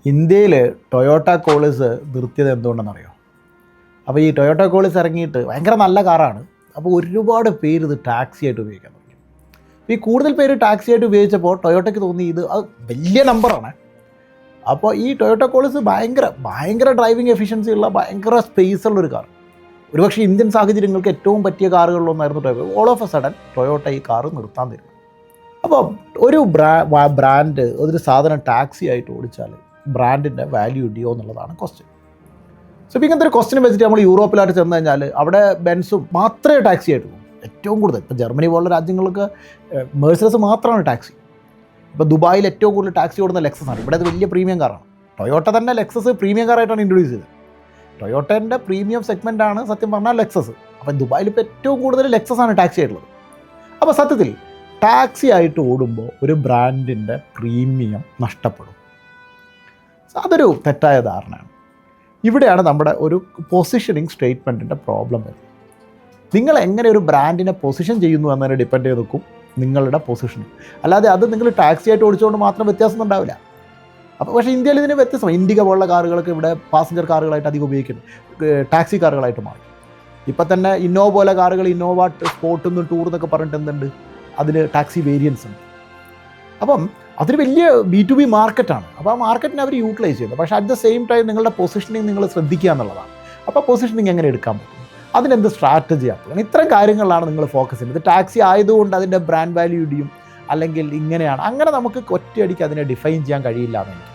ഇന്ത്യയിൽ Toyota Qualis നിർത്തിയത് എന്തുകൊണ്ടെന്നറിയോ? അപ്പോൾ ഈ ടൊയോട്ട കോളിസ് ഇറങ്ങിയിട്ട് ഭയങ്കര നല്ല കാറാണ്. അപ്പോൾ ഒരുപാട് പേര് ഇത് ടാക്സി ആയിട്ട് ഉപയോഗിക്കാൻ തുടങ്ങി. ഈ കൂടുതൽ പേര് ടാക്സി ആയിട്ട് ഉപയോഗിച്ചപ്പോൾ ടൊയോട്ടയ്ക്ക് തോന്നി അത് വലിയ നമ്പറാണ്. അപ്പോൾ ഈ ടൊയോട്ട കോളിസ് ഭയങ്കര ഡ്രൈവിംഗ് എഫിഷ്യൻസി ഉള്ള ഭയങ്കര സ്പേസ് ഉള്ളൊരു കാർ. ഒരുപക്ഷെ ഇന്ത്യൻ സാഹചര്യങ്ങൾക്ക് ഏറ്റവും പറ്റിയ കാറുകളിലൊന്നായിരുന്നു Toyota. All of a sudden Toyota ഈ കാറ് നിർത്താൻ തരും. അപ്പോൾ ഒരു ബ്രാൻഡ് ഒരു സാധനം ടാക്സി ആയിട്ട് ഓടിച്ചാൽ ബ്രാൻഡിൻ്റെ വാല്യൂ ഇടിയോ എന്നുള്ളതാണ് ക്വസ്റ്റ്യൻ. സോ ഇപ്പോൾ ഇങ്ങനത്തെ ഒരു ക്വസ്റ്റ്യൻ വെച്ചിട്ട് നമ്മൾ യൂറോപ്പിലായിട്ട് ചെന്ന് കഴിഞ്ഞാൽ അവിടെ ബെൻസും മാത്രമേ ടാക്സി ആയിട്ട് പോകും. ഏറ്റവും കൂടുതൽ ഇപ്പോൾ ജർമ്മനി പോലുള്ള രാജ്യങ്ങൾക്ക് മെഴ്സീഡസ് മാത്രമാണ് ടാക്സി. ഇപ്പോൾ ദുബായിൽ ഏറ്റവും കൂടുതൽ ടാക്സി ഓടുന്ന ലെക്സസ് ആണ്. ഇവിടെ അത് വലിയ പ്രീമിയം കാറാണ്. ടൊയോട്ട തന്നെ ലെക്സസ് പ്രീമിയം കാറായിട്ടാണ് ഇൻട്രൊഡ്യൂസ് ചെയ്തത്. ടൊയോട്ടേൻ്റെ പ്രീമിയം സെഗ്മെൻറ്റാണ് സത്യം പറഞ്ഞാൽ ലെക്സസ്. അപ്പോൾ ദുബായിൽ ഇപ്പോൾ ഏറ്റവും കൂടുതൽ ലെക്സസ് ആണ് ടാക്സി ആയിട്ടുള്ളത്. അപ്പോൾ സത്യത്തിൽ ടാക്സി ആയിട്ട് ഓടുമ്പോൾ ഒരു ബ്രാൻഡിൻ്റെ പ്രീമിയം നഷ്ടപ്പെടും. അതൊരു തെറ്റായ ധാരണയാണ്. ഇവിടെയാണ് നമ്മുടെ ഒരു പൊസിഷനിങ് സ്റ്റേറ്റ്മെൻറ്റിൻ്റെ പ്രോബ്ലം വരുന്നത്. നിങ്ങൾ എങ്ങനെ ഒരു ബ്രാൻഡിനെ പൊസിഷൻ ചെയ്യുന്നു എന്നതിനെ ഡിപ്പെൻഡ് ചെയ്ത് നിൽക്കും നിങ്ങളുടെ പൊസിഷനിങ്. അല്ലാതെ അത് നിങ്ങൾ ടാക്സി ആയിട്ട് ഓടിച്ചുകൊണ്ട് മാത്രം വ്യത്യാസം ഉണ്ടാവില്ല. അപ്പോൾ പക്ഷേ ഇന്ത്യയിൽ ഇതിന് വ്യത്യസ്തമാണ്. ഇൻഡിക പോലുള്ള കാറുകളൊക്കെ ഇവിടെ പാസഞ്ചർ കാറുകളായിട്ട് അധികം ഉപയോഗിക്കുന്നു, ടാക്സി കാറുകളായിട്ട് മാറി. ഇപ്പം തന്നെ ഇന്നോവ പോലെ കാറുകൾ, ഇന്നോവ സ്പോർട്ടെന്നും ടൂർ എന്നൊക്കെ പറഞ്ഞിട്ട് എന്തുണ്ട്, അതിന് ടാക്സി വേരിയൻസ് ഉണ്ട്. അപ്പം അതൊരു വലിയ B2B മാർക്കറ്റാണ്. അപ്പോൾ ആ മാർക്കറ്റിനെ അവർ യൂട്ടിലൈസ് ചെയ്യുന്നത്. പക്ഷേ അറ്റ് ദ സെയിം ടൈം നിങ്ങളുടെ പൊസിഷനിങ് നിങ്ങൾ ശ്രദ്ധിക്കുക എന്നുള്ളതാണ്. അപ്പോൾ പൊസിഷനിങ് എങ്ങനെ എടുക്കാൻ പറ്റും, അതിനെന്ത് സ്ട്രാറ്റജി ആക്കണം, ഇത്തരം കാര്യങ്ങളിലാണ് നിങ്ങൾ ഫോക്കസ് ചെയ്യുന്നത്. ടാക്സി ആയതുകൊണ്ട് അതിൻ്റെ ബ്രാൻഡ് വാല്യൂ ഇടിയും അല്ലെങ്കിൽ ഇങ്ങനെയാണ്, അങ്ങനെ നമുക്ക് ഒറ്റയടിക്ക് അതിനെ ഡിഫൈൻ ചെയ്യാൻ കഴിയില്ല എന്ന് എനിക്ക്